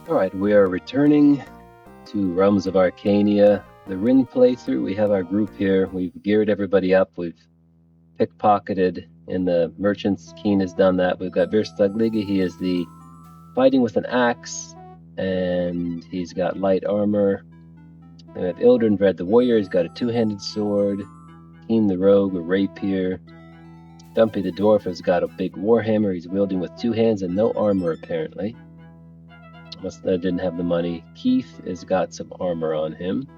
Alright, we are returning to Realms of Arkania. The Rin playthrough, we have our group here. We've geared everybody up. We've pickpocketed in the merchants. Keen has done that. We've got Verstagliga. He is the fighting with an axe, and he's got light armor. Then we have Ildrenvred the warrior. He's got a two-handed sword. Keen the rogue, a rapier. Dumpy the dwarf has got a big warhammer. He's wielding with two hands and no armor apparently. Must have didn't have the money. Keith has got some armor on him.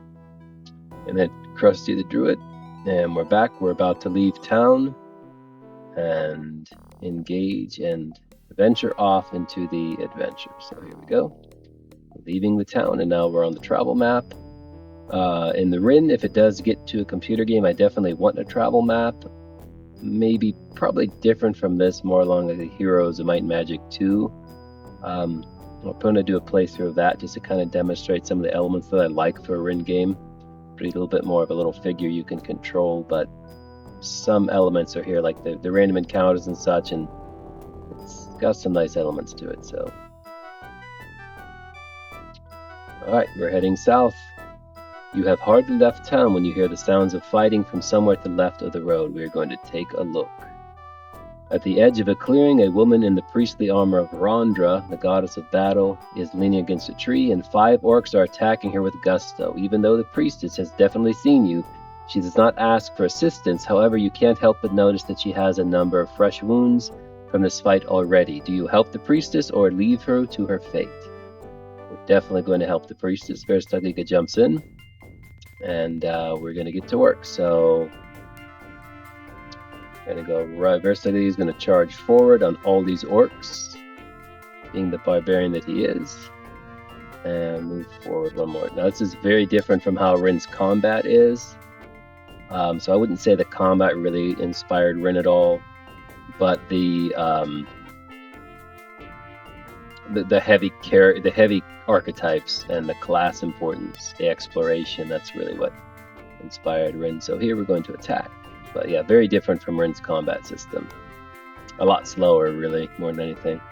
And then Krusty the Druid. And we're back. We're about to leave town and engage and venture off into the adventure. So here we go. Leaving the town, and now we're on the travel map. In the Rin, if it does get to a computer game, I definitely want a travel map. Maybe probably different from this, more along like the Heroes of Might and Magic 2. I'm going to do a playthrough of that just to kind of demonstrate some of the elements that I like for a Rin game. A little bit more of a little figure you can control, but some elements are here, like the random encounters and such, and it's got some nice elements to it. So, alright, we're heading south. You have hardly left town when you hear the sounds of fighting from somewhere to the left of the road. We are going to take a look. At the edge of a clearing, a woman in the priestly armor of Rondra, the goddess of battle, is leaning against a tree, and 5 orcs are attacking her with gusto. Even though the priestess has definitely seen you, she does not ask for assistance. However, you can't help but notice that she has a number of fresh wounds from this fight already. Do you help the priestess or leave her to her fate? We're definitely going to help the priestess. Verstagliga jumps in, and we're going to get to work. So gonna go right. Versatility is gonna charge forward on all these orcs, being the barbarian that he is, and move forward one more. Now this is very different from how Rin's combat is. So I wouldn't say the combat really inspired Rin at all, but the heavy archetypes and the class importance, the exploration, that's really what inspired Rin. So here we're going to attack. But yeah, very different from Rin's combat system. A lot slower, really, more than anything.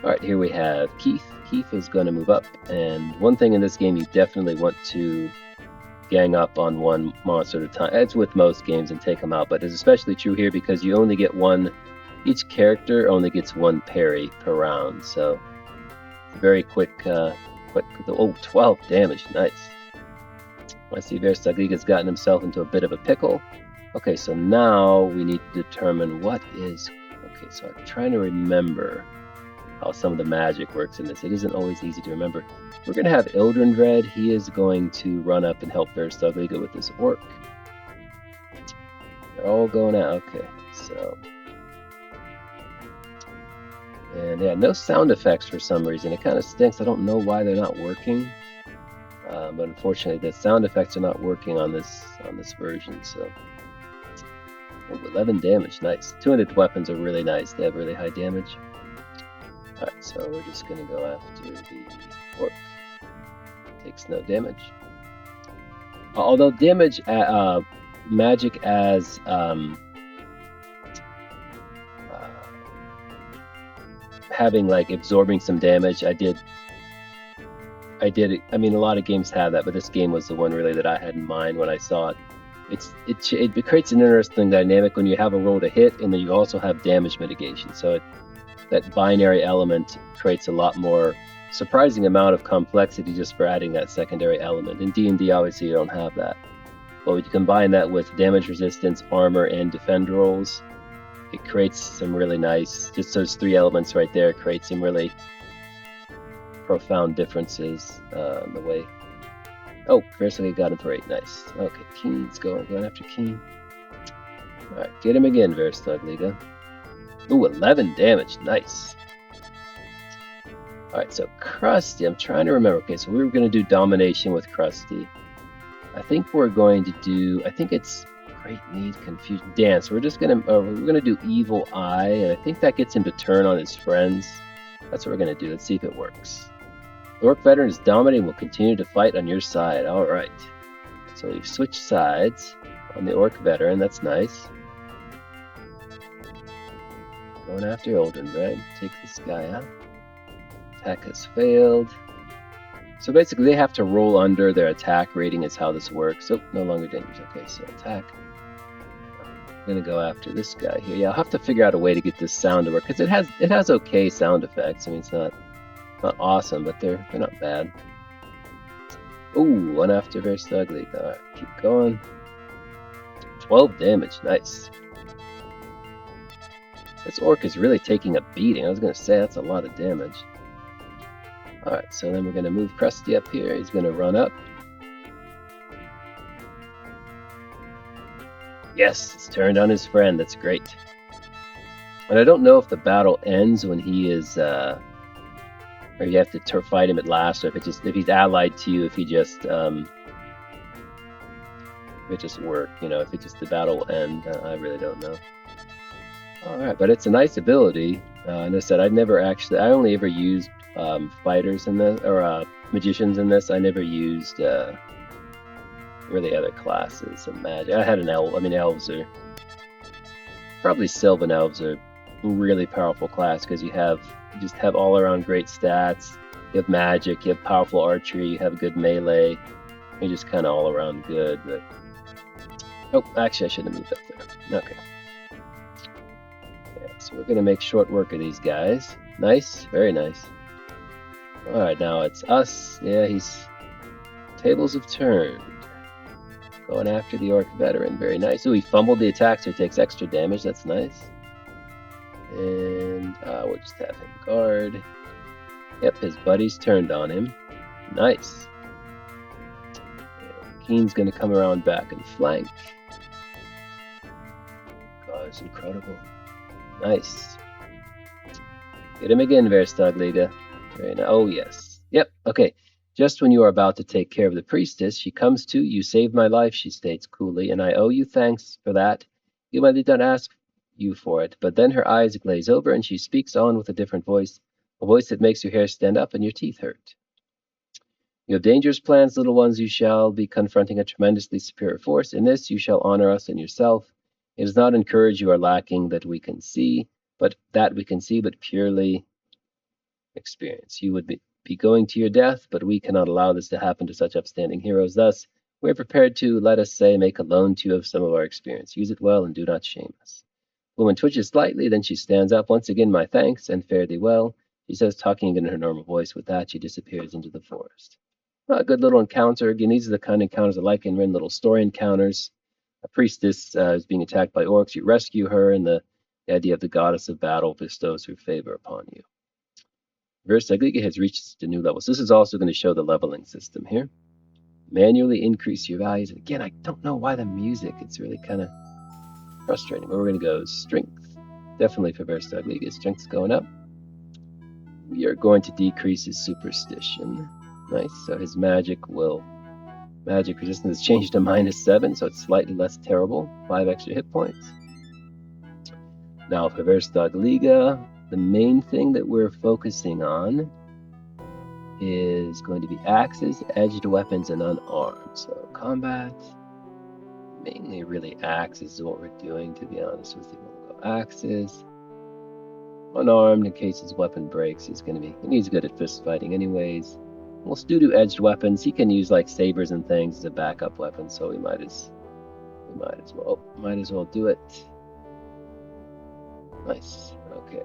Alright, here we have Keith. Keith is going to move up, and one thing in this game, you definitely want to gang up on one monster at a time. It's with most games and take them out, but it's especially true here because you only get one, each character only gets one parry per round, so it's a very quick, oh, 12 damage, nice. I see Verstagliga's gotten himself into a bit of a pickle. Okay, so now we need to determine what is... Okay, so I'm trying to remember how some of the magic works in this. It isn't always easy to remember. We're going to have Ildrenvred. He is going to run up and help Verstagliga with this orc. They're all going out. Okay, so... And yeah, no sound effects for some reason. It kind of stinks. I don't know why they're not working. But unfortunately, the sound effects are not working on this version, so... Oh, 11 damage, nice. 200 weapons are really nice. They have really high damage. Alright, so we're just going to go after the orc. Takes no damage. Although damage, magic as having like absorbing some damage, I did it. I mean, a lot of games have that, but this game was the one really that I had in mind when I saw it. It creates an interesting dynamic when you have a roll to hit, and then you also have damage mitigation. So that binary element creates a lot more surprising amount of complexity just for adding that secondary element. In D&D, obviously, you don't have that. But when you combine that with damage resistance, armor, and defend rolls, it creates some really nice. Just those 3 elements right there create some really profound differences in the way. Oh, Versatility got him for 8. Nice. Okay, Keen's going after Keen. Alright, get him again, Verstagliga. Ooh, 11 damage. Nice. Alright, so Krusty, I'm trying to remember. Okay, so we were going to do Domination with Krusty. I think we're going to do... I think it's Great Need, Confusion, Dance. We're just going to... we're going to do Evil Eye, and I think that gets him to turn on his friends. That's what we're going to do. Let's see if it works. The Orc Veteran is dominating and will continue to fight on your side. Alright. So we've switched sides on the Orc Veteran. That's nice. Going after Ildrenvred. Take this guy out. Attack has failed. So basically, they have to roll under. Their attack rating is how this works. Oh, no longer dangerous. Okay, so attack. I'm gonna go after this guy here. Yeah, I'll have to figure out a way to get this sound to work because it has okay sound effects. I mean, it's not awesome, but they're not bad. Ooh, one after very ugly. All right, keep going. 12 damage, nice. This orc is really taking a beating. I was gonna say that's a lot of damage. Alright, so then we're gonna move Krusty up here. He's gonna run up. Yes, it's turned on his friend. That's great. And I don't know if the battle ends when he is, or you have to fight him at last, or if he's allied to you, if it just work, you know, if the battle will end. I really don't know. Alright, but it's a nice ability. And I said, I only ever used fighters in this, or magicians in this. I never used really other classes of magic. I had an elf. I mean, elves are probably Sylvan elves are a really powerful class because you just have all around great stats. You have magic. You have powerful archery. You have good melee. You're just kind of all around good. But oh, actually, I should have moved up there. Okay. Yeah, so we're gonna make short work of these guys. Nice, very nice. Alright, now it's us. Yeah, tables have turned. Going after the orc veteran. Very nice. Oh, he fumbled the attack, so he takes extra damage. That's nice. And we'll just have him guard. Yep, his buddy's turned on him. Nice. Keen's going to come around back and flank. God, it's incredible. Nice. Get him again, Verstagliga. Oh, yes. Yep, okay. Just when you are about to take care of the priestess, she comes to, you saved my life, she states coolly, and I owe you thanks for that. You might not ask you for it, but then her eyes glaze over and she speaks on with a different voice, a voice that makes your hair stand up and your teeth hurt. You have dangerous plans, little ones. You shall be confronting a tremendously superior force. In this you shall honor us and yourself. It does not encourage you are lacking that we can see, but purely experience. You would be going to your death, but we cannot allow this to happen to such upstanding heroes. Thus, we are prepared to, let us say, make a loan to you of some of our experience. Use it well and do not shame us. The woman twitches slightly, then she stands up. Once again, my thanks, and fare thee well, she says, talking in her normal voice. With that, she disappears into the forest. A good little encounter. Again, these are the kind of encounters I like in Rin, little story encounters. A priestess is being attacked by orcs. You rescue her, and the idea of the goddess of battle bestows her favor upon you. Versagliga has reached a new level. So this is also going to show the leveling system here. Manually increase your values. And again, I don't know why the music, it's really kind of frustrating. But we're going to go strength. Definitely for Versagliga, strength's going up. We are going to decrease his superstition. Nice. So his magic resistance is changed to -7, so it's slightly less terrible. 5 extra hit points. Now for Versagliga, the main thing that we're focusing on is going to be axes, edged weapons, and unarmed. So combat, mainly really axes is what we're doing, to be honest with you. We'll go axes. Unarmed, in case his weapon breaks, he's good at fist fighting anyways. We'll still do edged weapons. He can use like sabers and things as a backup weapon, so we might as well do it. Nice. Okay.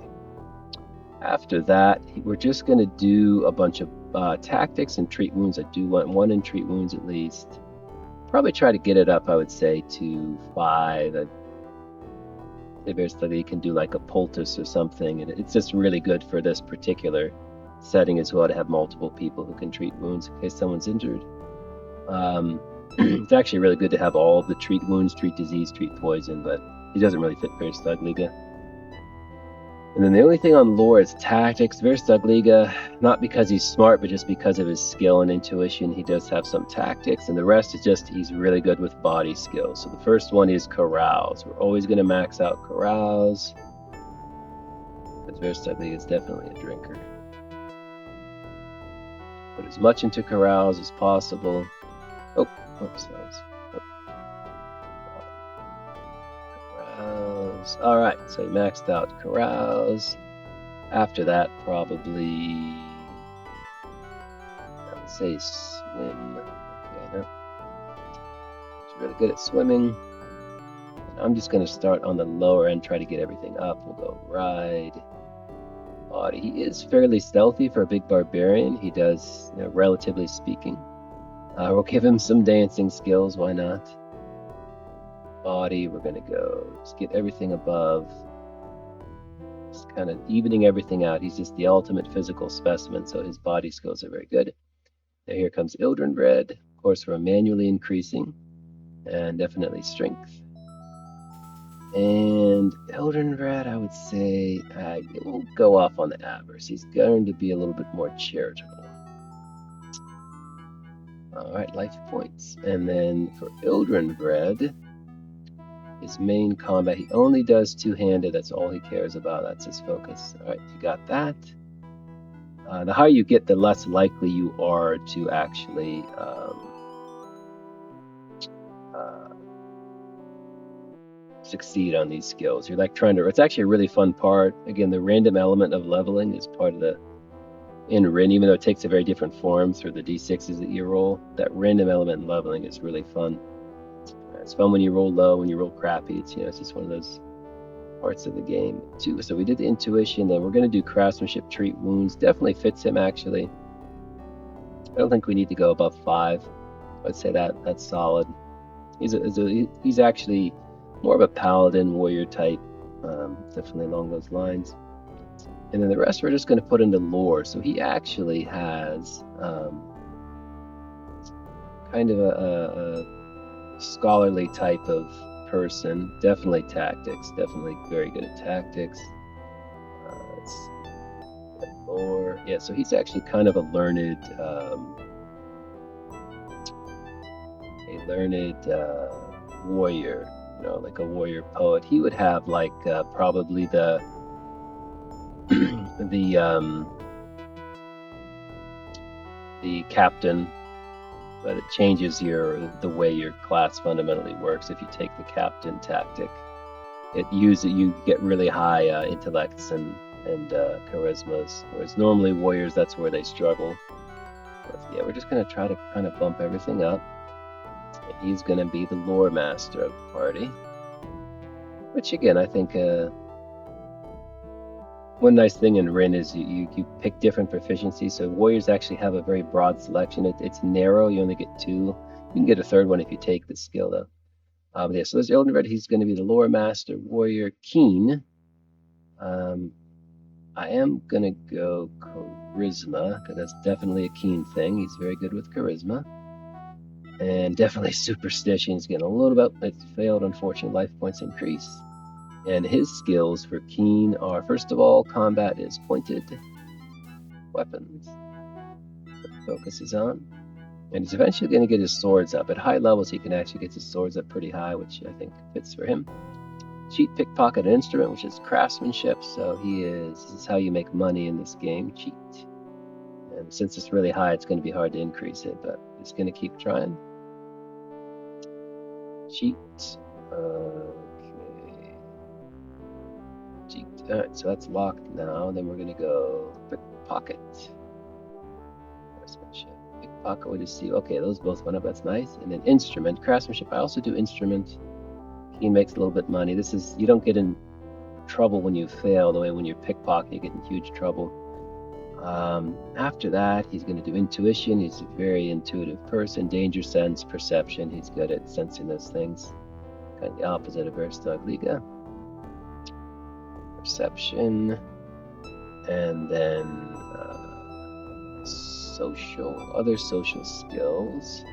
After that, we're just going to do a bunch of tactics and treat wounds. I do want one in treat wounds at least. Probably try to get it up, I would say, to 5. He can do like a poultice or something, and it's just really good for this particular setting as well to have multiple people who can treat wounds in case someone's injured. It's actually really good to have all of the treat wounds, treat disease, treat poison, but he doesn't really fit Versagliga. And then the only thing on lore is tactics. Versagliga, not because he's smart, but just because of his skill and intuition, he does have some tactics, and the rest is just he's really good with body skills. So the first one is carouse. We're always going to max out carouse, because Versagliga is definitely a drinker. Put as much into carouse as possible. Oh, oops, that was... Carouse. Alright, so he maxed out carouse. After that, probably Let's say swim. Okay, no. He's really good at swimming. And I'm just going to start on the lower end, try to get everything up. We'll go ride. Body. He is fairly stealthy for a big barbarian. He does, relatively speaking. We'll give him some dancing skills. Why not? Body. We're going to go just get everything above. Just kind of evening everything out. He's just the ultimate physical specimen, so his body skills are very good. Now here comes Ildren Red. Of course, we're manually increasing, and definitely strength. And Ildren Red, I would say, it will go off on the avarice. He's going to be a little bit more charitable. All right, life points. And then for Ildren Red, his main combat, he only does two-handed. That's all he cares about. That's his focus. All right, you got that. The higher you get, the less likely you are to actually succeed on these skills. You're like trying to, it's actually a really fun part. Again, the random element of leveling is part of the, in Rin, even though it takes a very different form through the d6s that you roll, that random element in leveling is really fun. It's fun when you roll low, when you roll crappy. It's, it's just one of those parts of the game too. So we did the intuition, then we're going to do craftsmanship, treat wounds. Definitely fits him actually. I don't think we need to go above 5. I'd say that's solid. He's actually more of a paladin warrior type, definitely along those lines. And then the rest we're just going to put into lore. So he actually has kind of a scholarly type of person. Definitely tactics. Definitely very good at tactics. Lore. Yeah, so he's actually kind of a learned warrior. Like a warrior poet. He would have like probably the the captain, but it changes the way your class fundamentally works. If you take the captain tactic, you get really high intellects and charismas, whereas normally warriors, that's where they struggle. But yeah, we're just going to try to kind of bump everything up. And he's going to be the lore master of the party, which again, I think one nice thing in Rin is you pick different proficiencies. So warriors actually have a very broad selection. It's narrow. You only get 2. You can get a third one if you take the skill though. But yeah, so there's Ildren Red. He's going to be the lore master warrior. Keen. I am going to go charisma because that's definitely a Keen thing. He's very good with charisma. And definitely superstition. He's getting a little bit, it's failed, unfortunately, life points increase. And his skills for Keen are, first of all, combat is pointed weapons. The focus is on. And he's eventually going to get his swords up. At high levels, he can actually get his swords up pretty high, which I think fits for him. Cheat, pickpocket, and instrument, which is craftsmanship. So this is how you make money in this game, cheat. And since it's really high, it's going to be hard to increase it, but it's going to keep trying. Cheat. Okay. Cheat. Alright, so that's locked now. Then we're going to go pickpocket. Craftsmanship. Pickpocket, we just see. Okay, those both went up. That's nice. And then instrument. Craftsmanship. I also do instrument. Keen makes a little bit of money. You don't get in trouble when you fail, the way when you pickpocket, you get in huge trouble. After that, he's going to do intuition. He's a very intuitive person. Danger sense, perception. He's good at sensing those things. Kind of the opposite of Erstag Liga. Perception. And then other social skills,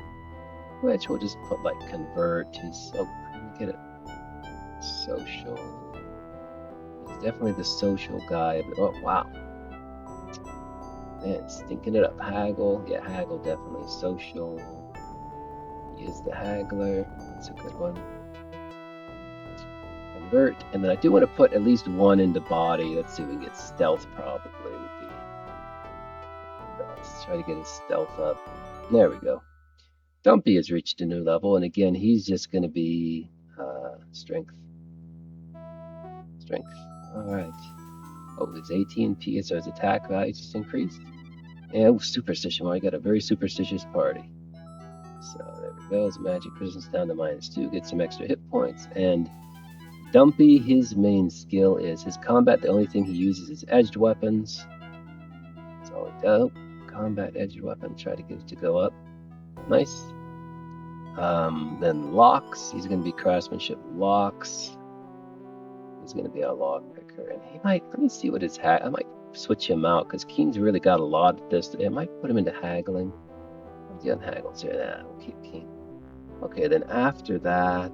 which we'll just put like convert. Get it. Social. He's definitely the social guy. But, oh, wow. Man, stinking it up. Haggle. Yeah, haggle definitely. Social. He is the haggler. That's a good one. Convert. And then I do want to put at least 1 into body. Let's see if we can get stealth probably. Would be. Let's try to get his stealth up. There we go. Dumpy has reached a new level. And again, he's just going to be strength. Strength. All right. Oh, his AT&P, so his attack value just increased. And superstition. Well, I got a very superstitious party. So there we go. His magic resistance down to -2. Get some extra hit points. And Dumpy, his main skill is his combat. The only thing he uses is edged weapons. That's all he does. Combat edged weapon. Try to get it to go up. Nice. Then locks. He's going to be craftsmanship locks. He's going to be a lock picker. And he might, let me see what his I might switch him out because Keen's really got a lot of this. I might put him into haggling. What's the unhaggles here? Nah, we'll keep Keen. Okay, then after that,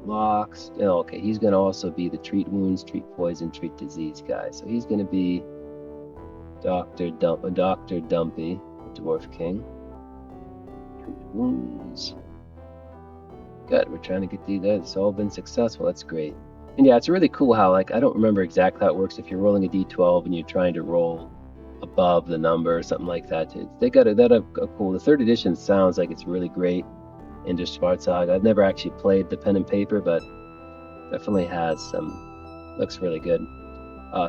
locks. Okay, he's going to also be the treat wounds, treat poison, treat disease guy. So he's going to be Dr. Dumpy, the Dwarf King. Treat wounds. Good, we're trying to get these guys. It's all been successful. That's great. And yeah, it's really cool how, like, I don't remember exactly how it works. If you're rolling a d12 and you're trying to roll above the number or something like that, they got a cool. The 3rd edition sounds like it's really great. Into Schwarzschild. I've never actually played the pen and paper, but definitely has some. Looks really good.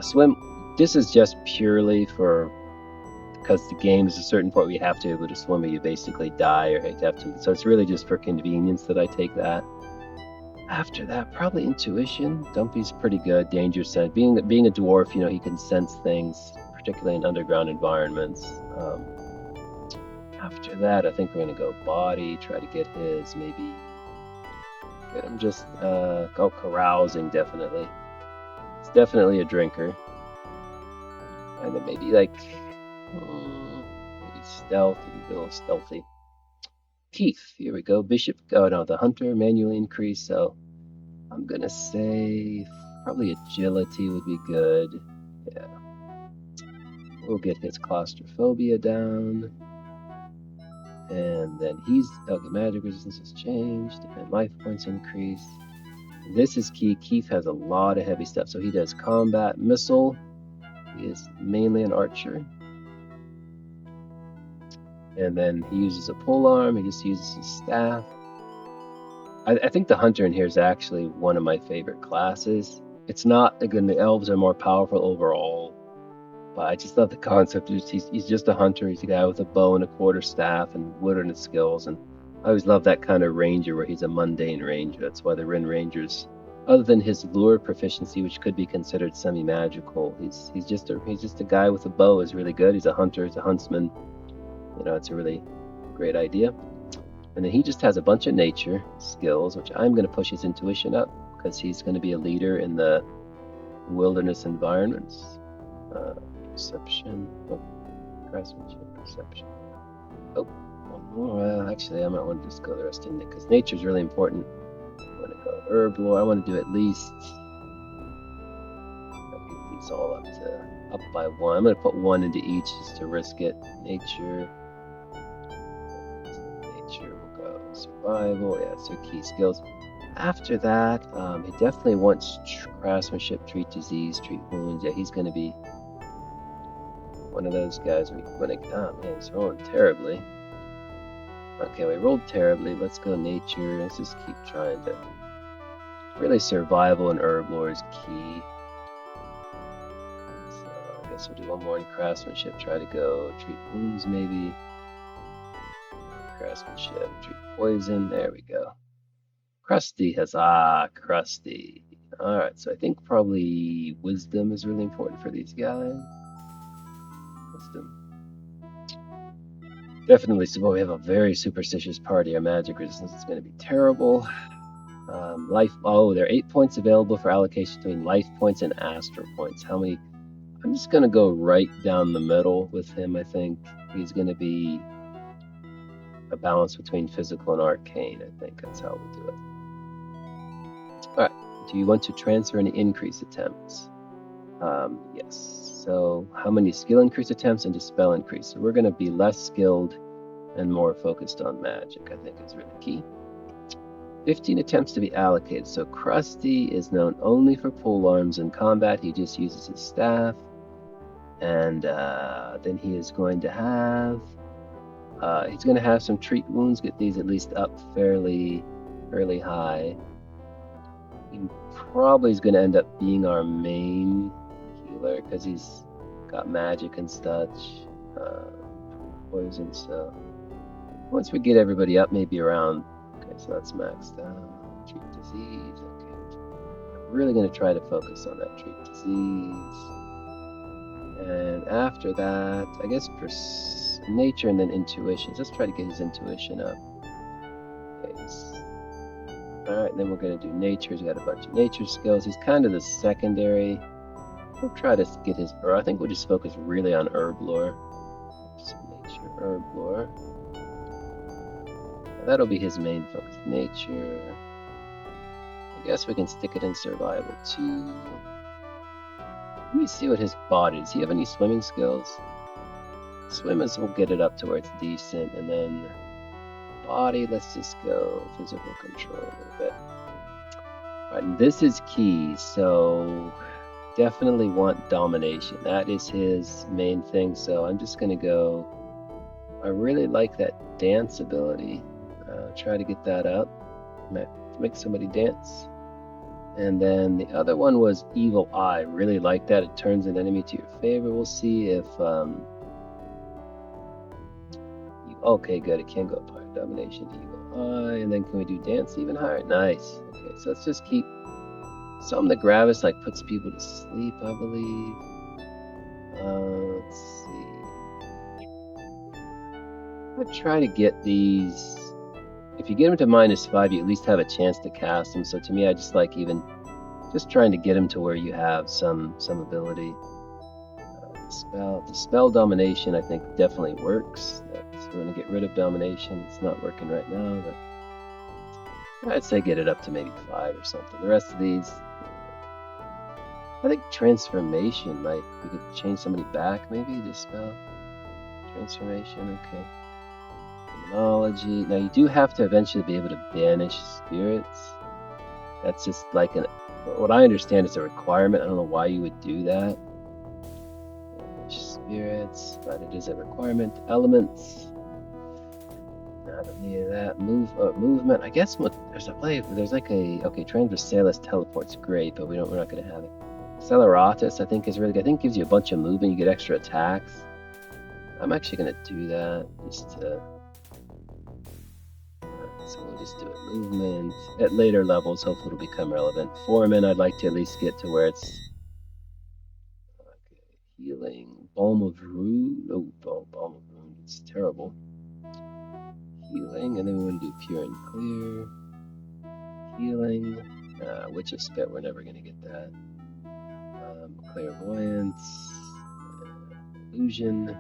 Swim. This is just purely for because the game is a certain point where you have to be able to swim or you basically die or have to. So it's really just for convenience that I take that. After that, probably intuition. Dumpy's pretty good. Danger sense. Being a dwarf, you know, he can sense things, particularly in underground environments. After that, I think we're going to go body, try to get his, maybe get him just, carousing, definitely. It's definitely a drinker. And then maybe, like, maybe stealth, a little stealthy. Teeth, here we go. Bishop, oh no, the hunter, manually increase, so I'm going to say probably agility would be good. Yeah. We'll get his claustrophobia down. And then he's, okay, magic resistance has changed, and life points increase. This is key. Keith has a lot of heavy stuff, so he does combat missile. He is mainly an archer. And then he uses a polearm, he just uses his staff. I think the hunter in here is actually one of my favorite classes. It's not, again, the elves are more powerful overall, but I just love the concept. He's just a hunter. He's a guy with a bow and a quarterstaff and wilderness skills. And I always love that kind of ranger where he's a mundane ranger. That's why the Rin Rangers, other than his lure proficiency, which could be considered semi-magical, he's just a guy with a bow is really good. He's a hunter. He's a huntsman. You know, it's a really great idea. And then he just has a bunch of nature skills, which I'm going to push his intuition up because he's going to be a leader in the wilderness environments. Perception, craftsmanship, perception. Oh, one more. Well, actually, I might want to just go the rest in it because nature is really important. I want to go herb lore. I want to do at least. I'll get these all up by 1. I'm going to put 1 into each just to risk it. Nature. We'll go survival. Yeah, so key skills. After that, he definitely wants craftsmanship, treat disease, treat wounds. Yeah, he's going to be one of those guys. Oh man, he's rolling terribly. Okay, we rolled terribly. Let's go nature. Let's just keep trying to. Really, survival and herb lore is key. So I guess we'll do one more in craftsmanship. Try to go treat wounds, maybe. Craftsmanship, treat poison. There we go. Krusty has Krusty. Alright, so I think probably wisdom is really important for these guys. Wisdom. Definitely, so we have a very superstitious party. Our magic resistance is going to be terrible. Life, there are 8 points available for allocation between life points and astral points. How many? I'm just going to go right down the middle with him, I think. He's going to be a balance between physical and arcane, I think. That's how we'll do it. Alright, do you want to transfer any increase attempts? Yes. So how many skill increase attempts into spell increase? So we're going to be less skilled and more focused on magic, I think is really key. 15 attempts to be allocated. So Krusty is known only for polearms in combat. He just uses his staff. And then he is going to have... he's going to have some treat wounds. Get these at least up fairly high. He probably is going to end up being our main healer because he's got magic and such. poison. So once we get everybody up, maybe around. Okay, so that's maxed out. Treat disease. Okay, I'm really going to try to focus on that treat disease. And after that, I guess nature and then intuition. Let's try to get his intuition up. Okay. Alright, then we're going to do nature. He's got a bunch of nature skills. He's kind of the secondary. We'll try to get his, or I think we'll just focus really on herb lore. So nature, herb lore. And that'll be his main focus. Nature. I guess we can stick it in survival too. Let me see what his body. Does he have any swimming skills? Swimmers will get it up to where it's decent, and then body, let's just go physical control a little bit. Alright, and this is key, so definitely want domination. That is his main thing, so I'm just gonna go. I really like that dance ability. Try to get that up. Make somebody dance. And then the other one was Evil Eye. Really like that. It turns an enemy to your favor. We'll see if okay, good. It can go up higher. Domination, Evil Eye, and then can we do dance even higher? Nice. Okay, so let's just keep some of the Gravis like puts people to sleep, I believe. Let's see. I'll try to get these. If you get them to -5, you at least have a chance to cast them. So to me, I just like even just trying to get them to where you have some ability. The spell domination, I think, definitely works. We're going to get rid of domination. It's not working right now, but I'd say get it up to maybe 5 or something. The rest of these, I think transformation might, we could change somebody back maybe to spell. Transformation, okay. Demonology. Now you do have to eventually be able to banish spirits. That's just like what I understand is a requirement. I don't know why you would do that. Banish spirits, but it is a requirement. Elements. I don't need that. Movement. I guess there's a play. There's like a Transversalis teleport's great, but we're not going to have it. Acceleratus, I think, is really good. I think it gives you a bunch of movement. You get extra attacks. I'm actually going to do that just to. So we'll just do it. Movement at later levels. Hopefully, it'll become relevant. Foreman, I'd like to at least get to where it's healing. Balm of Rude. Oh, Balm of Rude. It's terrible. Healing, and then we want to do pure and clear. Healing, Witch of Spit, we're never going to get that. Clairvoyance, illusion.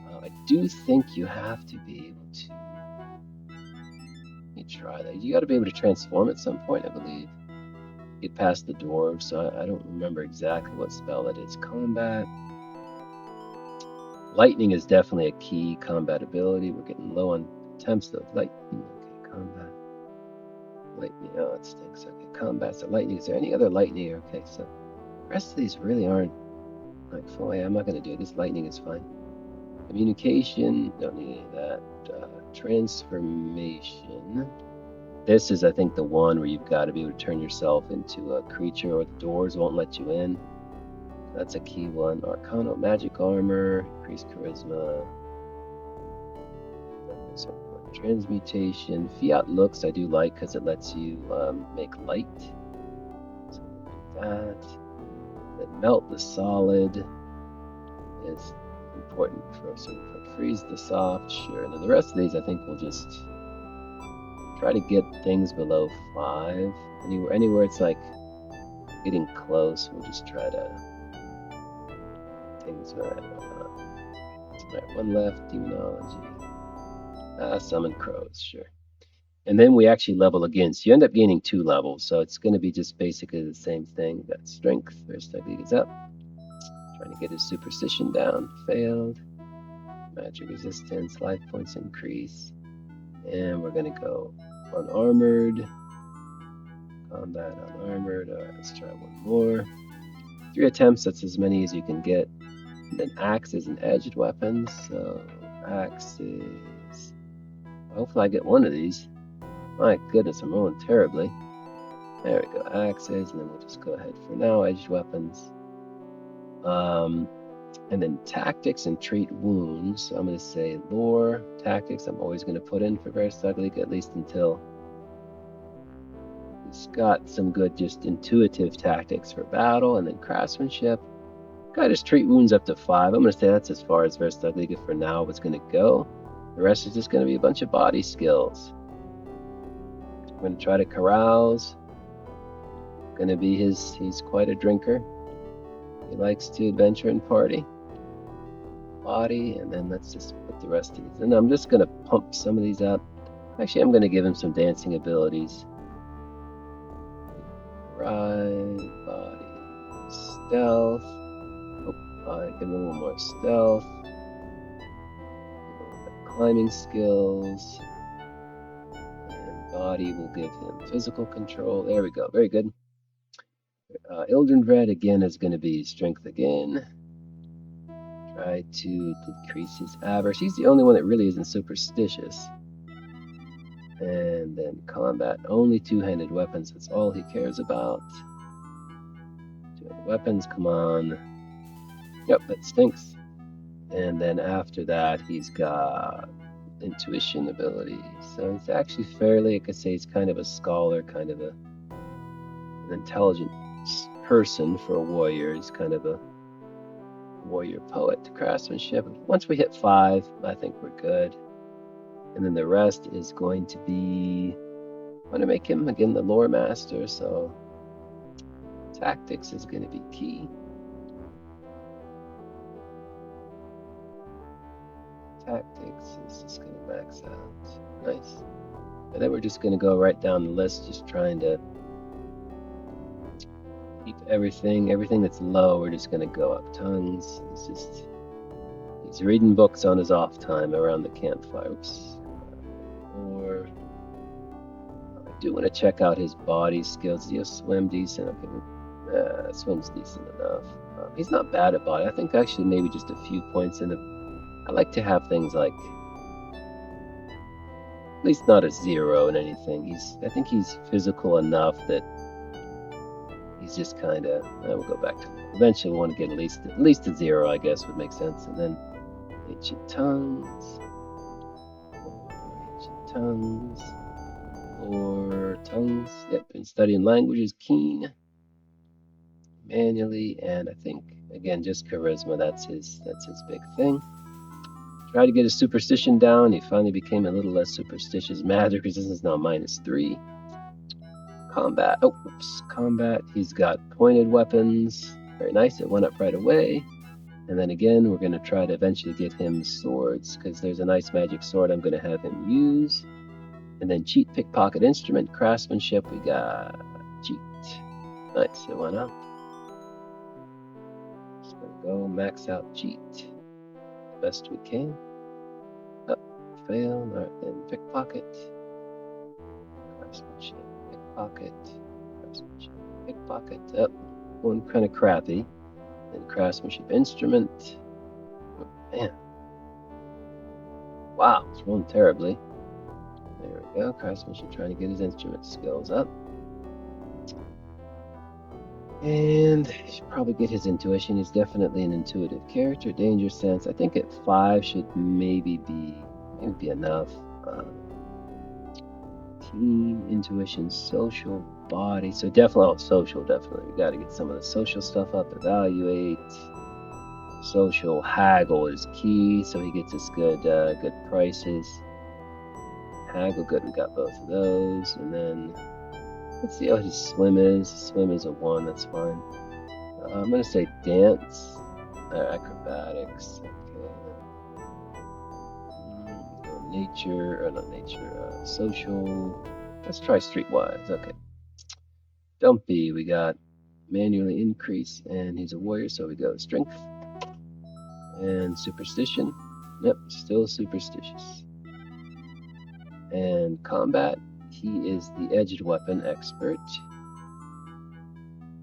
I do think you have to be able to. Let me try that. You got to be able to transform at some point, I believe. Get past the dwarves, so I don't remember exactly what spell it is. Combat. Lightning is definitely a key combat ability. We're getting low on attempts though. Lightning, okay, combat. Lightning, oh, it stinks. Okay, combat, so lightning. Is there any other lightning? Okay, so the rest of these really aren't like full. I'm not going to do it. This lightning is fine. Communication, don't need any of that. Transformation. This is, I think, the one where you've got to be able to turn yourself into a creature or the doors won't let you in. That's a key one. Arcana, magic armor, increased charisma. Transmutation. Fiat looks I do like because it lets you make light. So that. Then melt the solid is important for us. So freeze the soft, sure. And then the rest of these I think we'll just try to get things below 5. Anywhere it's like getting close, we'll just try to things right. Alright, one left, demonology. Summon crows, sure. And then we actually level again. So you end up gaining 2 levels. So it's going to be just basically the same thing. That strength, first I beat is up. Trying to get his superstition down. Failed. Magic resistance, life points increase. And we're going to go unarmored. Combat unarmored. Alright, let's try one more. 3 attempts, that's as many as you can get. And then axes and edged weapons. So axes. Hopefully I get one of these. My goodness, I'm rolling terribly. There we go, axes, and then we'll just go ahead for now, edged weapons. And then tactics and treat wounds. So I'm going to say lore, tactics, I'm always going to put in for Verstaglig, at least until he's got some good just intuitive tactics for battle. And then craftsmanship. Got his treat wounds up to 5. I'm going to say that's as far as Verstaglig for now was going to go. The rest is just going to be a bunch of body skills. I'm going to try to carouse. Going to be he's quite a drinker. He likes to adventure and party. Body, and then let's just put the rest of these. And I'm just going to pump some of these up. Actually, I'm going to give him some dancing abilities. Right, body, stealth. Oh, give him a little more stealth. Climbing skills. And body will give him physical control. There we go. Very good. Ildrenred again is going to be strength again. Try to decrease his avarice. He's the only one that really isn't superstitious. And then combat, only two-handed weapons. That's all he cares about. Two-handed weapons, come on. Yep, that stinks. And then after that, he's got intuition ability. So it's actually fairly, I could say he's kind of a scholar, kind of an intelligent person for a warrior. He's kind of a warrior poet to craftsmanship. Once we hit 5, I think we're good. And then the rest is going to be, I want to make him again the lore master, so tactics is going to be key. Tactics is just going to max out. Nice. And then we're just going to go right down the list, just trying to keep everything that's low, we're just going to go up. Tongues, he's reading books on his off time around the campfire. Oops. Or I do want to check out his body skills. Does he swim decent? Okay, swim's decent enough. He's not bad at body. I think actually maybe just a few points in it. I like to have things like at least not a 0 in anything. I think he's physical enough that he's just kind of. We'll go back to. Eventually, we'll want to get at least a 0, I guess would make sense. And then ancient tongues. Or tongues. Yep, been studying languages, keen. Manually, and I think again just charisma. That's his big thing. Tried to get his superstition down. He finally became a little less superstitious. Magic resistance is now -3. Combat. Oh, oops. Combat. He's got pointed weapons. Very nice. It went up right away. And then again, we're going to try to eventually get him swords, because there's a nice magic sword I'm going to have him use. And then cheat, pickpocket, instrument, craftsmanship. We got cheat. Nice. It went up. Just going to go max out cheat. Best we can. Up. Fail. All right, then pickpocket. Craftsmanship. Pickpocket. Craftsmanship. Pickpocket. Up. One kind of crappy. Then craftsmanship, instrument. Oh, man. Wow, it's rolling terribly. There we go. Craftsmanship, trying to get his instrument skills up. And he should probably get his intuition. He's definitely an intuitive character. Danger sense. I think at 5 should maybe be enough. Team, intuition, social, body. So definitely, social, definitely. We got to get some of the social stuff up. Evaluate. Social, haggle is key, so he gets us good prices. Haggle, good. We got both of those, and then let's see how his swim is. Swim is a 1. That's fine. I'm gonna say dance, acrobatics. Nature, or not nature, social. Let's try streetwise. Okay. Dumpy, we got manually increase, and he's a warrior, so we go strength. And superstition. Yep, still superstitious. And combat, he is the edged weapon expert.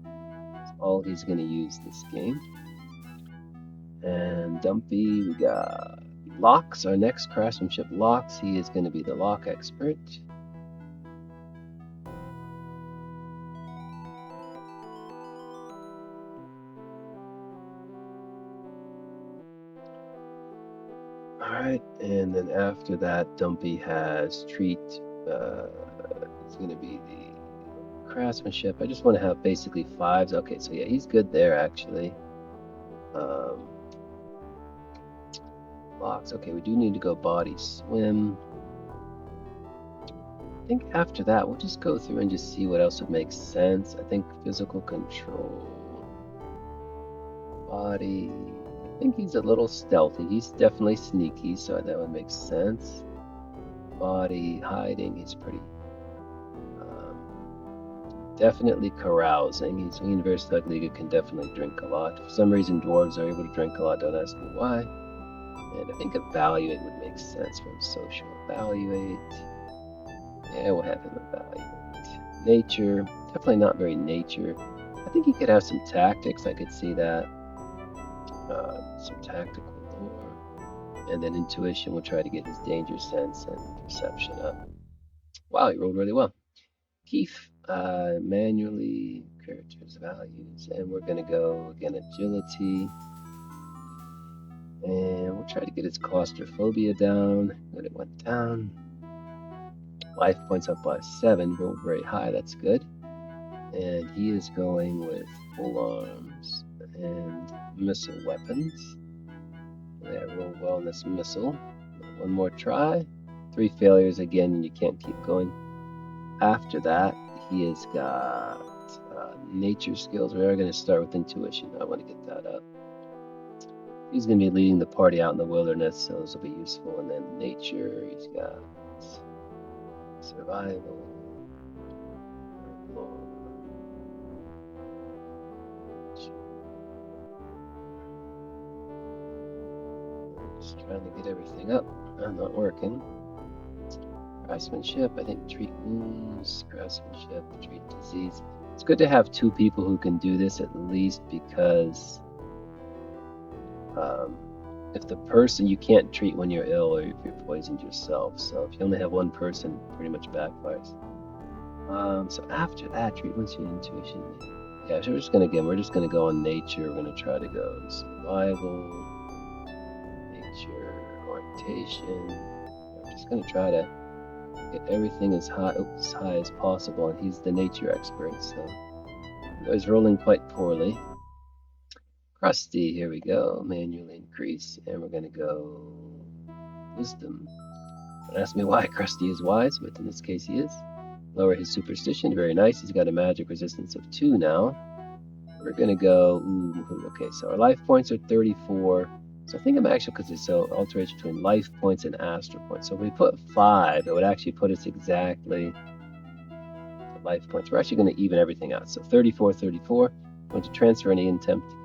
That's all he's going to use this game. And Dumpy, we got locks, our next craftsmanship locks. He is going to be the lock expert. And then after that, Dumpy has treat. It's going to be the craftsmanship. I just want to have basically 5s. Okay, so yeah, he's good there actually. Box. Okay, we do need to go body swim. I think after that, we'll just go through and just see what else would make sense. I think physical control. Body. I think he's a little stealthy. He's definitely sneaky, so that would make sense. Body hiding. He's pretty. Definitely carousing. He's Universe League can definitely drink a lot. For some reason, dwarves are able to drink a lot. Don't ask me why. And I think evaluate would make sense from social. Evaluate. Yeah, we'll have him evaluate. Nature. Definitely not very nature. I think he could have some tactics. I could see that. Some tactical lore. And then intuition will try to get his danger sense and perception up. Wow, he rolled really well. Keith, manually, characters, values, and we're going to go, again, agility. And we'll try to get his claustrophobia down. Good, it went down. Life points up by 7, rolled very high, that's good. And he is going with full arms and missile weapons. Yeah, roll well in this missile. One more try. 3 failures again, and you can't keep going. After that, he has got nature skills. We are going to start with intuition. I want to get that up. He's going to be leading the party out in the wilderness, so those will be useful. And then nature, he's got survival. Just trying to get everything up. Not working. Craftsmanship, I think treat wounds, craftsmanship, treat disease. It's good to have 2 people who can do this at least, because if the person, you can't treat when you're ill or if you're poisoned yourself. So if you only have 1 person, pretty much backfires. So after that, treat once your intuition. Yeah, so we're just gonna go on nature. We're gonna try to go survival, nature, orientation. We're just gonna try to get everything as high as possible, and he's the nature expert, so he's rolling quite poorly. Krusty, here we go, manually increase, and we're going to go wisdom. Don't ask me why Krusty is wise, but in this case he is. Lower his superstition, very nice. He's got a magic resistance of 2 now. We're going to go, okay, so our life points are 34. So I think I'm actually, because it's so alteration between life points and astral points. So if we put 5, it would actually put us exactly the life points. We're actually going to even everything out. So 34, 34. Going to transfer any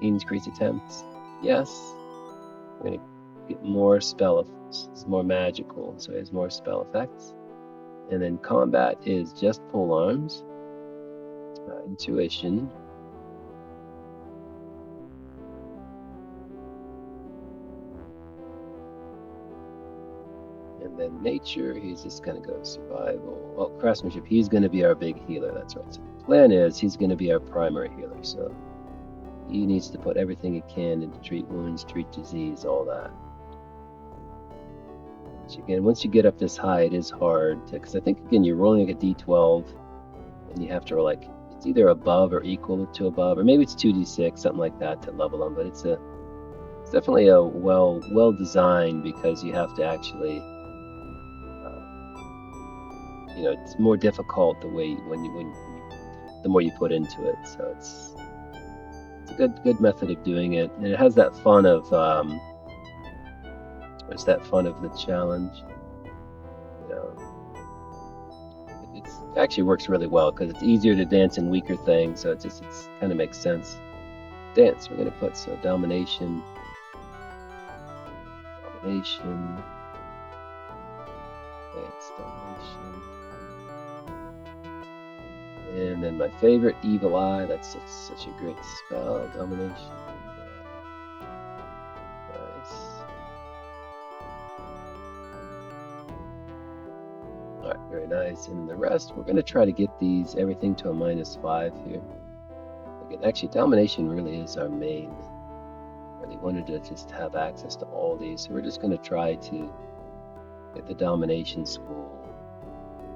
increase attempts? Yes. We're going to get more spell effects. It's more magical, so it has more spell effects. And then combat is just pole arms. Intuition. And then nature, he's just going to go survival. Well, craftsmanship, he's going to be our big healer, that's right. So the plan is he's going to be our primary healer, so he needs to put everything he can into treat wounds, treat disease, all that. So again, once you get up this high, it is hard, because I think, again, you're rolling like a d12, and you have to roll like, it's either above or equal to above, or maybe it's 2d6, something like that to level them, but it's definitely a well designed, because you have to actually, it's more difficult the more you put into it. So it's a good method of doing it, and it has that fun of the challenge. It actually works really well because it's easier to dance in weaker things, so it kind of makes sense. Dance, we're gonna put domination. Dance, domination. And then my favorite, Evil Eye. That's such a great spell. Domination. Nice. Alright, very nice. And the rest, we're going to try to get everything to a -5 here. Again, actually, Domination really is our main. Really wanted to just have access to all these. So we're just going to try to Get the domination school.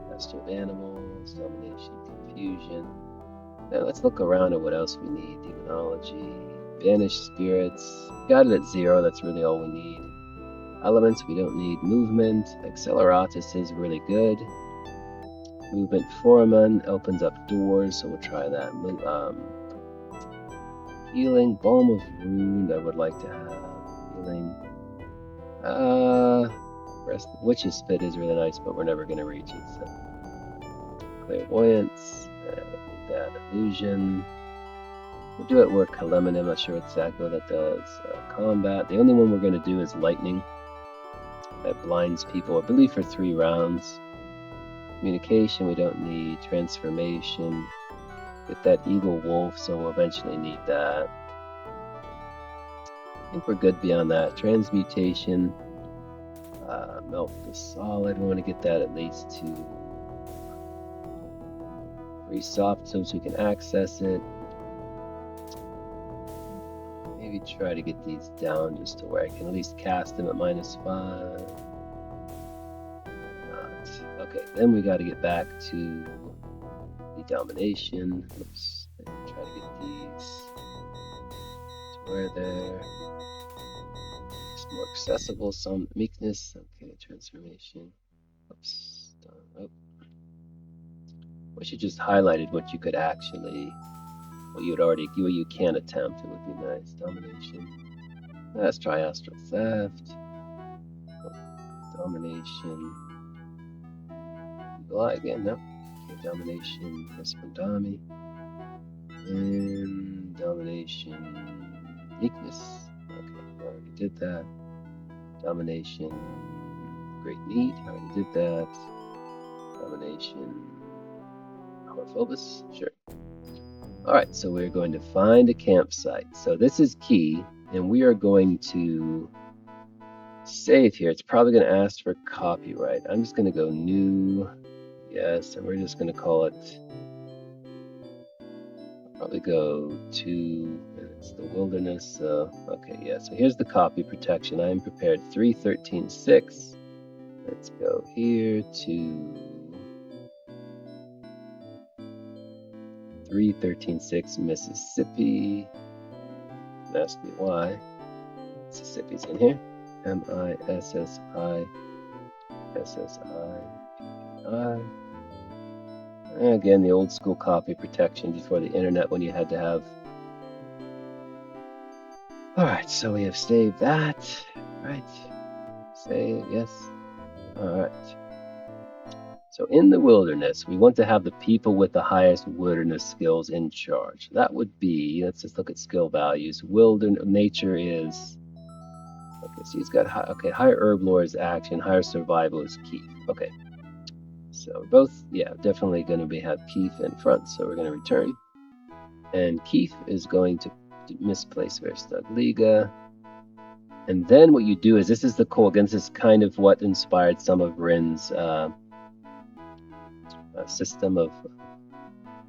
Master of animals, domination, confusion. Now let's look around at what else we need. Demonology, banished spirits. Got it at 0, that's really all we need. Elements, we don't need. Movement, acceleratus is really good. Movement foramen opens up doors, so we'll try that. Healing, balm of wound, I would like to have. Healing. Witch's spit is really nice, but we're never going to reach it. So, clairvoyance, need that. Illusion. We'll do it where calamity. I'm not sure exactly what that does. Combat. The only one we're going to do is lightning. That blinds people, I believe, for 3 rounds. Communication, we don't need. Transformation. Get that eagle wolf, so we'll eventually need that. I think we're good beyond that. Transmutation. Melt the solid. We want to get that at least to 3 soft so we can access it. Maybe try to get these down just to where I can at least cast them at -5. Okay, then we got to get back to the domination. Oops, try to get these to where they're more accessible. Some meekness. Okay, transformation. Oops, oh. Wish you just highlighted what you could actually, what you can attempt. It would be nice. Domination. Let's try astral theft. Domination. Lie again, no. Okay, domination, Espandami. And domination, meekness. Okay, I already did that. Domination, great need. I already did that. Domination, homophobus. Sure. Alright, so we're going to find a campsite. So this is key, and we are going to save here. It's probably going to ask for copyright. I'm just going to go new. Yes, and we're just going to call it, probably go to, it's the wilderness, okay, yeah, so here's the copy protection. I am prepared 3.13.6. Let's go here to 3.13.6 Mississippi. Don't ask me why. Mississippi's in here. MISSISSI. Again, the old school copy protection before the internet when you had to have. Alright, so we have saved that. Right. Save, yes. Alright. So in the wilderness, we want to have the people with the highest wilderness skills in charge. That would be, let's just look at skill values. Wilderness nature is, okay, so he's got higher herb lore is action, higher survival is key. Okay. So both, yeah, definitely going to have Keith in front, so we're going to return. And Keith is going to misplace Verstug Liga. And then what you do is, this is the cool, again, this is kind of what inspired some of Rin's system of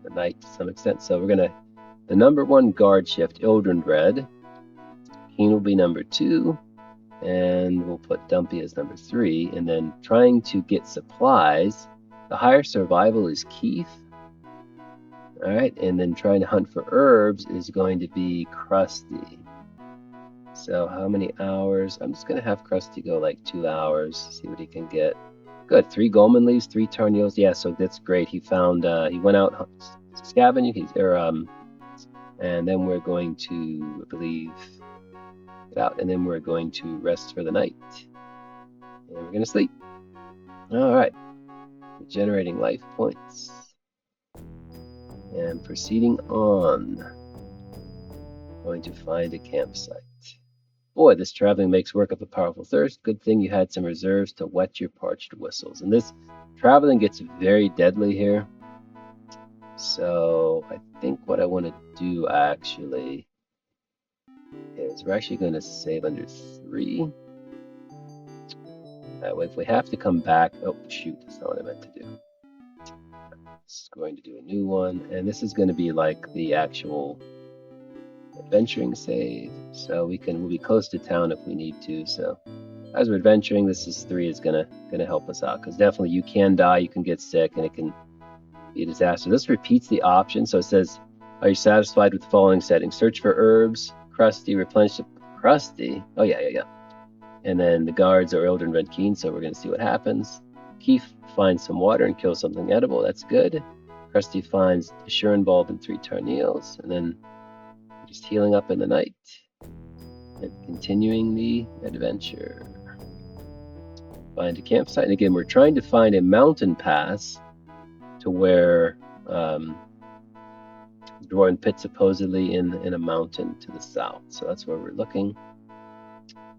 the night to some extent. So we're going to, the number 1 guard shift, Ildrenred. Keen will be number 2. And we'll put Dumpy as number 3. And then trying to get supplies. The higher survival is Keith. Alright, and then trying to hunt for herbs is going to be Krusty. So how many hours? I'm just going to have Krusty go like 2 hours, see what he can get. Good, 3 Goldman leaves, 3 Tarniels. Yeah, so that's great. He found, he went out scavenging, and then we're going to, I believe, get out, and then we're going to rest for the night. And we're going to sleep. Alright. Generating life points and proceeding on. Going to find a campsite. Boy, this traveling makes work of a powerful thirst. Good thing you had some reserves to wet your parched whistles. And this traveling gets very deadly here. So I think what I want to do actually is we're actually going to save under 3. That way, if we have to come back, oh shoot, that's not what I meant to do. It's going to do a new one, and this is going to be like the actual adventuring save, so we'll be close to town if we need to. So as we're adventuring, this is 3 is gonna help us out, because definitely you can die, you can get sick, and it can be a disaster. This repeats the option, so it says, are you satisfied with the following settings? Search for herbs, crusty, replenish the crusty. Oh yeah. And then the guards are older and red keen, so we're gonna see what happens. Keith finds some water and kills something edible. That's good. Krusty finds a Shuren bulb and 3 Tarneals, and then just healing up in the night and continuing the adventure. Find a campsite, and again, we're trying to find a mountain pass to where the Dwarven Pit supposedly in a mountain to the south. So that's where we're looking.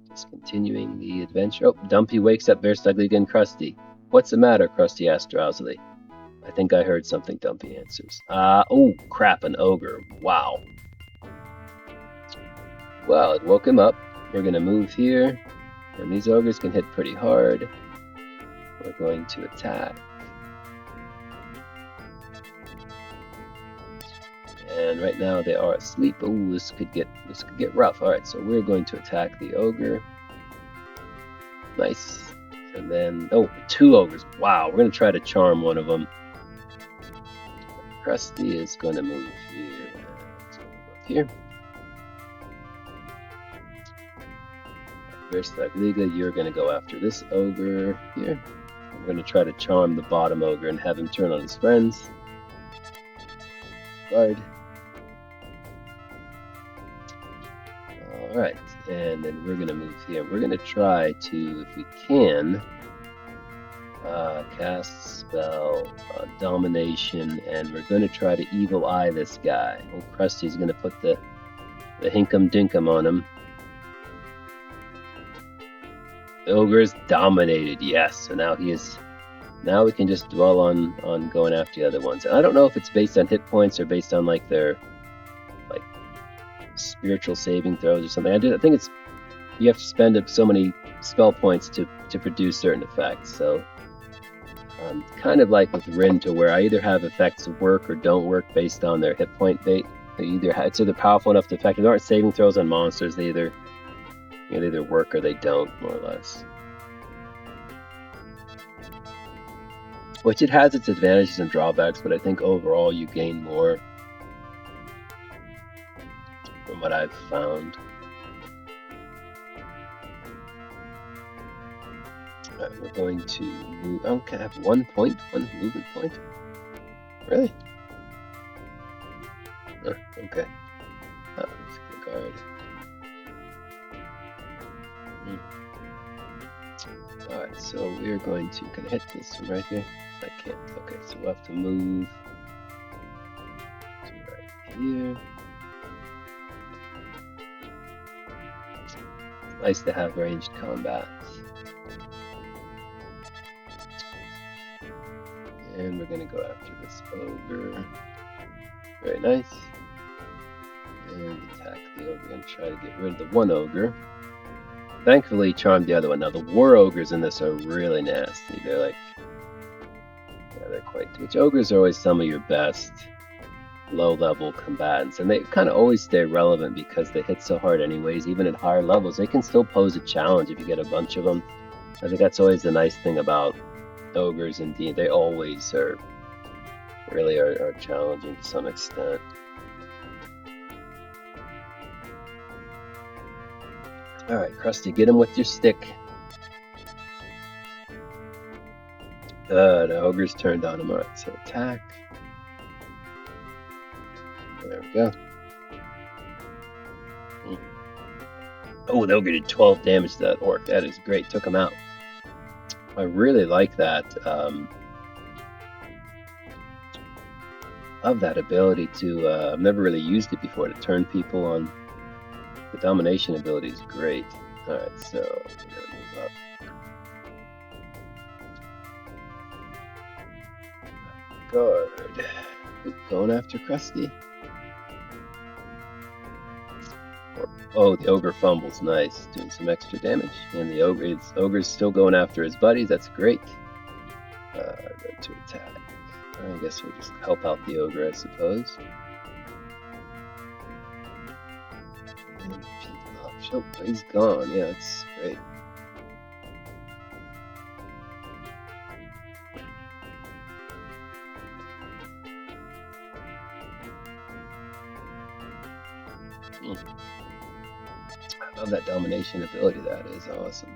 Just continuing the adventure. Oh, Dumpy wakes up very ugly again. Krusty. What's the matter? Krusty asks drowsily. I think I heard something, Dumpy answers. Oh crap, an ogre. Wow. Well, it woke him up. We're gonna move here. And these ogres can hit pretty hard. We're going to attack. And right now they are asleep. Oh, this could get rough. Alright, so we're going to attack the ogre. Nice. And then, oh, 2 ogres. Wow, we're going to try to charm one of them. Krusty is going to move here. Let's move up here. Liga, you're going to go after this ogre here. We're going to try to charm the bottom ogre and have him turn on his friends. Guard. Alright, and then we're going to move here. We're going to try to, if we can, cast spell Domination, and we're going to try to Evil Eye this guy. Oh, Krusty's going to put the hinkum dinkum on him. The ogre is dominated, yes. So now now we can just dwell on going after the other ones. And I don't know if it's based on hit points or based on like their spiritual saving throws or something. I think it's you have to spend so many spell points to produce certain effects. So kind of like with Rin, to where I either have effects work or don't work based on their hit point bait. It's either powerful enough to affect. There aren't saving throws on monsters. They either work or they don't, more or less. Which it has its advantages and drawbacks, but I think overall you gain more from what I've found. Alright, we're going to move. Oh, can I have 1 point? 1 movement point? Really? Okay. Oh, let's go guard. Alright, so we're going to, can I hit this one right here? I can't. Okay, so we'll have to move to right here. It's nice to have ranged combat. And we're going to go after this ogre. Very nice. And attack the ogre. We're going to try to get rid of the one ogre. Thankfully, charmed the other one. Now, the war ogres in this are really nasty. They're like, yeah, they're quite. Which ogres are always some of your best low-level combatants, and they kind of always stay relevant because they hit so hard, anyways. Even at higher levels, they can still pose a challenge if you get a bunch of them. I think that's always the nice thing about ogres. Indeed, they always are challenging to some extent. Alright, Krusty, get him with your stick. The ogre's turned on him. Alright, so attack. There we go. Oh, the ogre did 12 damage to that orc. That is great. Took him out. I really like that. Love that ability to. I've never really used it before, to turn people on. The domination ability is great. Alright, so we're gonna move up. Guard. Going after Krusty. Oh, the ogre fumbles. Nice. Doing some extra damage. And the ogre's still going after his buddies. That's great. Go to attack. I guess we'll just help out the ogre, I suppose. Oh, he's gone. Yeah, that's great. Hmm. I love that domination ability. That is awesome.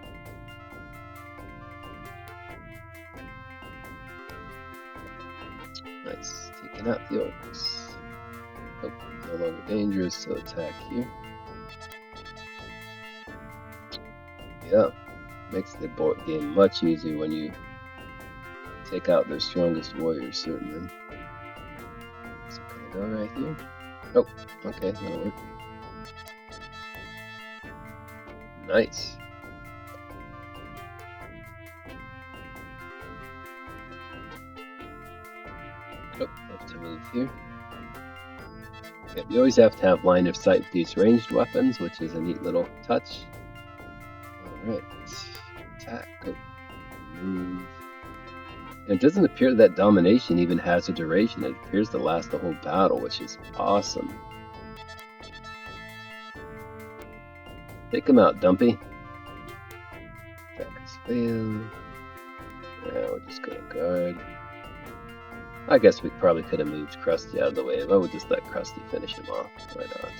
Nice. Taking out the orcs. Oh, no longer dangerous, so attack here. Yeah, makes the board game much easier when you take out their strongest warriors, certainly. So can I go right here? Oh, okay, that'll work. Nice. Oh, have to move here. Yeah, you always have to have line of sight with these ranged weapons, which is a neat little touch. Alright, attack, go, move. And it doesn't appear that domination even has a duration. It appears to last the whole battle, which is awesome. Take him out, Dumpy. Attack has failed. Yeah, we're just gonna guard. I guess we probably could have moved Krusty out of the way, but we'll just let Krusty finish him off. Why not?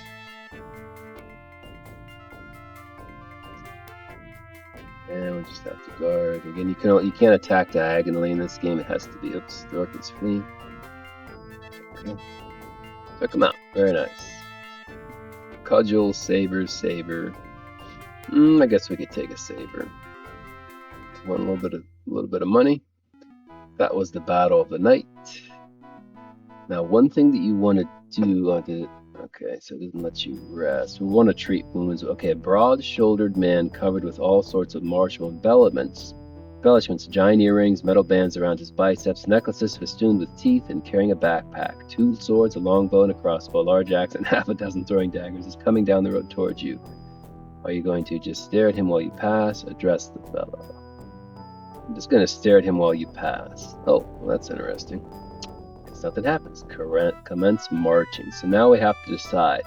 And we just have to guard. Again, you can't attack diagonally in this game. It has to be. Oops, the orc is fleeing. Okay. Took him out. Very nice. Cudgel, saber, saber. I guess we could take a saber. Want a little bit of money. That was the battle of the night. Now, one thing that you want to do, okay, so it doesn't let you rest. We want to treat wounds. Okay, a broad-shouldered man covered with all sorts of martial embellishments, giant earrings, metal bands around his biceps, necklaces festooned with teeth, and carrying a backpack. 2 swords, a longbow, and a crossbow, a large axe, and half a dozen throwing daggers is coming down the road towards you. Are you going to just stare at him while you pass? Address the fellow. I'm just going to stare at him while you pass. Oh, well, that's interesting. Nothing happens. Commence marching. So now we have to decide.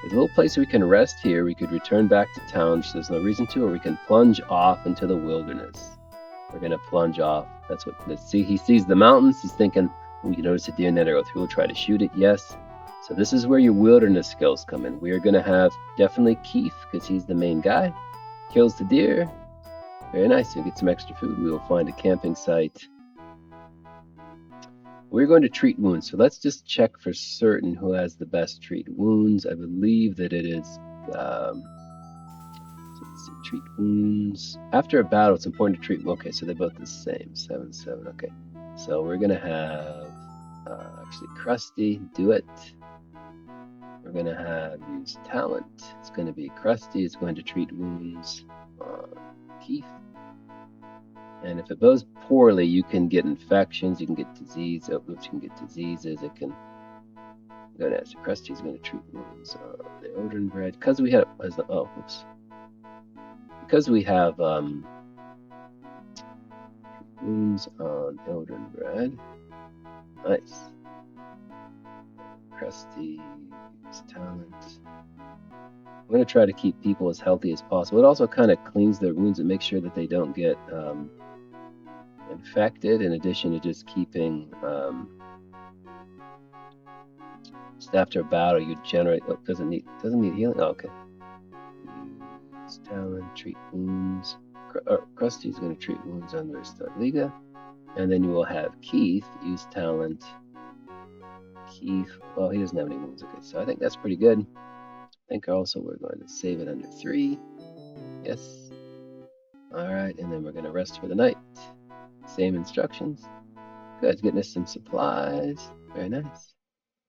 There's a little place we can rest here. We could return back to town, which there's no reason to, or we can plunge off into the wilderness. We're going to plunge off. That's what, let's see. He sees the mountains. He's thinking, oh, you notice a deer there, go through. We'll try to shoot it. Yes. So this is where your wilderness skills come in. We are going to have definitely Keith, because he's the main guy. Kills the deer. Very nice. We'll get some extra food. We will find a camping site. We're going to treat wounds, so let's just check for certain who has the best treat wounds. I believe that it is, let's see, treat wounds. After a battle, it's important to treat, okay, so they're both the same, 7, 7, okay. So we're going to have, actually, Krusty, do it. We're going to have use talent. It's going to be Krusty, it's going to treat wounds. Keith. And if it goes poorly, you can get infections, you can get disease, you can get diseases, it can go down. So Krusty's going to treat wounds. The Odin bread, because we have, because we have wounds on Odin bread. Nice. Krusty's talent. I'm going to try to keep people as healthy as possible. It also kind of cleans their wounds and makes sure that they don't get infected, in addition to just keeping just after a battle you generate doesn't need healing. Okay. Use talent, treat wounds. Krusty's going to treat wounds under Starliga, and then you will have Keith use talent. Keith, well, he doesn't have any wounds. Okay, so I think that's pretty good. I think also we're going to save it under 3. Yes. Alright, and then we're going to rest for the night. Same instructions. Good, getting us some supplies. Very nice.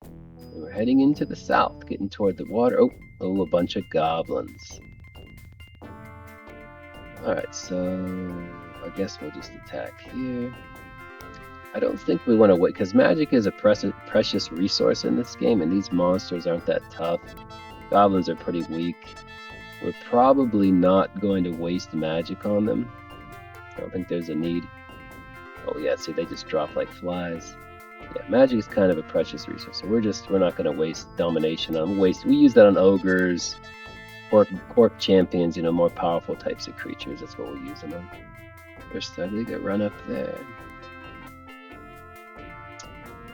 And we're heading into the south, getting toward the water. Oh, a bunch of goblins. Alright, so I guess we'll just attack here. I don't think we want to wait, because magic is a precious resource in this game, and these monsters aren't that tough. Goblins are pretty weak. We're probably not going to waste magic on them. I don't think there's a need. Oh yeah, see, they just drop like flies. Yeah, magic is kind of a precious resource, so we're not going to waste domination on them. We use that on ogres, orc champions, more powerful types of creatures. That's what we'll use them on. First, we got run up there.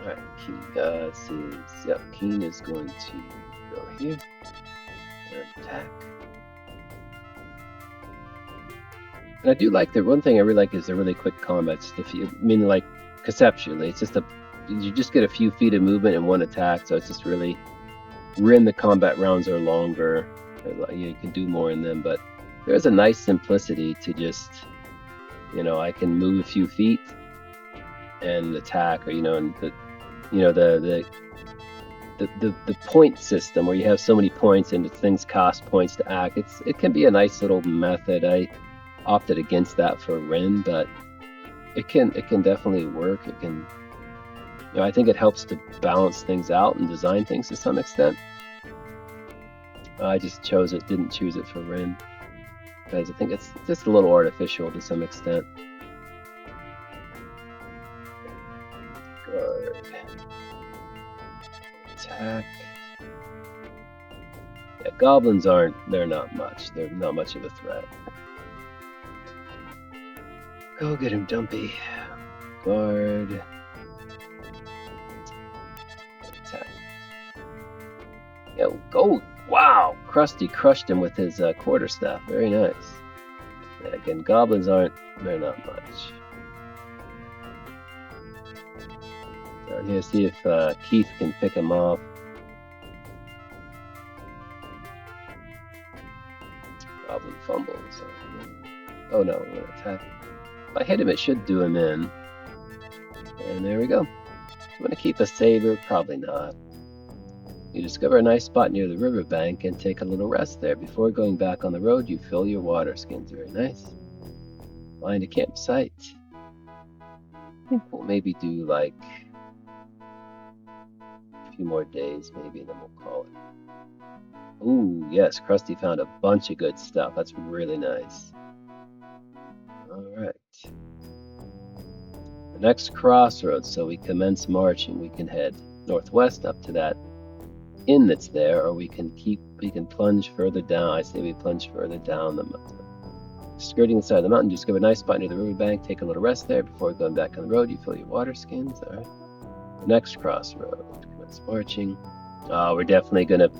Alright, Keen is going to go here. Attack. And I do like the one thing I really like is the really quick combat. Just if you, I mean, like conceptually, it's just you just get a few feet of movement in one attack, so it's just really. The combat rounds are longer. You can do more in them, but there's a nice simplicity to just, I can move a few feet and attack, or and the point system where you have so many points and things cost points to act. It can be a nice little method. I opted against that for Rin, but it can definitely work. It can. I think it helps to balance things out and design things to some extent. I just didn't choose it for Rin, because I think it's just a little artificial to some extent. Guard. Attack. Yeah, goblins they're not much. They're not much of a threat. Go get him, Dumpy. Guard. Attack. Yeah, go. Wow! Krusty crushed him with his quarterstaff. Very nice. Yeah, again, goblins they're not much. Down here, see if Keith can pick him off. Goblin fumbles. Oh no, we're gonna attack. If I hit him, it should do him in. And there we go. Do you want to keep a saber? Probably not. You discover a nice spot near the riverbank and take a little rest there. Before going back on the road, you fill your water skins. Very nice. Find a campsite. I think we'll maybe do like a few more days, maybe, and then we'll call it. Ooh, yes, Krusty found a bunch of good stuff. That's really nice. Alright. The next crossroads, so we commence marching. We can head northwest up to that inn that's there, or we can plunge further down. I say we plunge further down the mountain. Skirting the side of the mountain, discover a nice spot near the riverbank. Take a little rest there before going back on the road. You fill your water skins. All right. The next crossroad. Commence marching. We're definitely gonna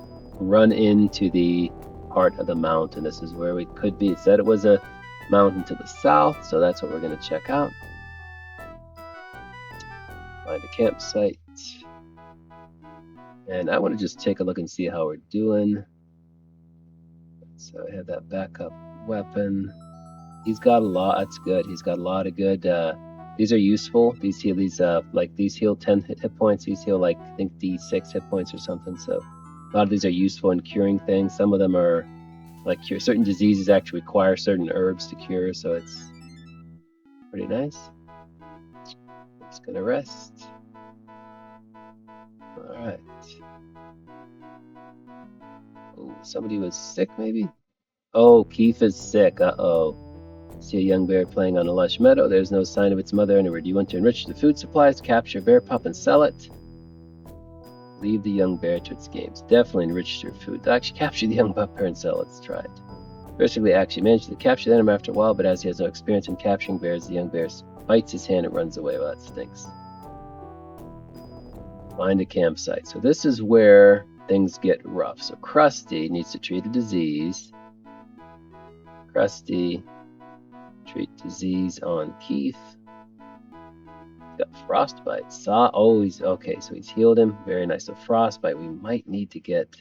run into the heart of the mountain. This is where we could be. It said it was a mountain to the south, so that's what we're gonna check out. Find a campsite. And I want to just take a look and see how we're doing. So I have that backup weapon. He's got a lot. That's good. He's got a lot of good. These are useful. These heal 10 hit points. These heal I think D6 hit points or something. So a lot of these are useful in curing things. Some of them are cure certain diseases. Actually require certain herbs to cure. So it's pretty nice. Just gonna rest. All right. Oh, somebody was sick, maybe? Oh, Keith is sick. Uh-oh. See a young bear playing on a lush meadow. There's no sign of its mother anywhere. Do you want to enrich the food supplies, capture a bear pup, and sell it? Leave the young bear to its games. Definitely enrich your food. Actually, capture the young pup bear and sell it. Let's try it. Basically, actually manages to capture the animal after a while, but as he has no experience in capturing bears, the young bear bites his hand and runs away. Well, that stinks. Find a campsite. So this is where things get rough. So Krusty needs to treat a disease. Krusty, treat disease on Keith. He's got frostbite. He's okay. So he's healed him. Very nice. So frostbite. We might need to get.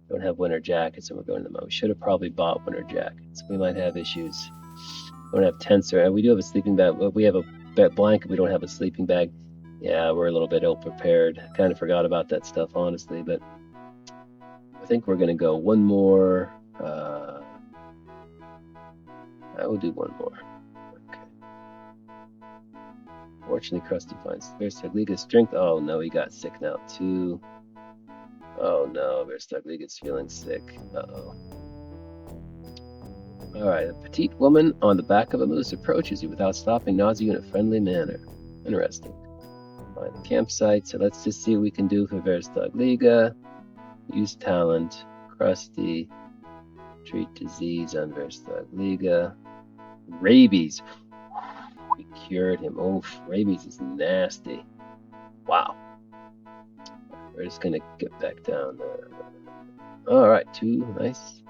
Don't have winter jackets, and we're going to the mountain. We should have probably bought winter jackets. We might have issues. We don't have tents, or we do have a sleeping bag. We have a blanket. We don't have a sleeping bag. Yeah, we're a little bit ill-prepared. Kind of forgot about that stuff, honestly, but I think we're going to go one more. I will do one more. Okay. Fortunately, Krusty finds Verstagliga's strength. Oh no, he got sick now too. Oh no, Verstagliga's feeling sick. Uh-oh. Alright, a petite woman on the back of a moose approaches you without stopping, nods you in a friendly manner. Interesting. Find the campsite, so let's just see what we can do for Verstagliga. Use talent. Krusty. Treat disease on Verstagliga. Rabies. We cured him. Oh, rabies is nasty. Wow. We're just gonna get back down there. Alright, 2, nice.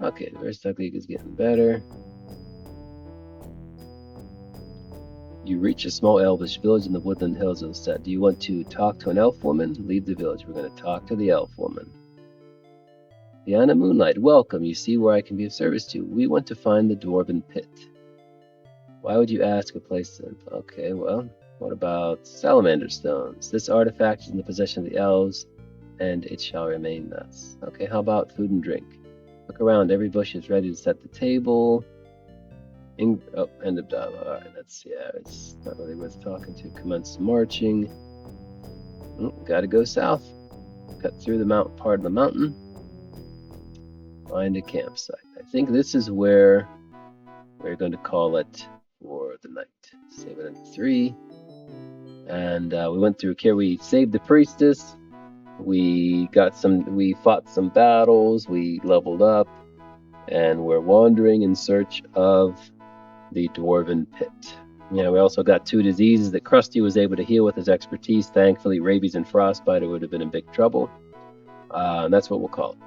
Okay, the Verstock League is getting better. You reach a small elvish village in the woodland hills of the set. Do you want to talk to an elf woman? Leave the village. We're going to talk to the elf woman. Diana Moonlight, welcome. You see where I can be of service to you. We want to find the Dwarven Pit. Why would you ask a place then? Okay, well, what about salamander stones? This artifact is in the possession of the elves, and it shall remain thus. Okay, how about food and drink? Look around. Every bush is ready to set the table. End of dialogue. All right, it's not really worth talking to. Commence marching. Gotta go south. Cut through the part of the mountain. Find a campsite. I think this is where we're going to call it for the night. Save it in 3. And we went through here. We saved the priestess. We fought some battles. We leveled up, and we're wandering in search of the Dwarven Pit. Yeah, we also got 2 diseases that Krusty was able to heal with his expertise. Thankfully, rabies and frostbite would have been in big trouble. And that's what we'll call it.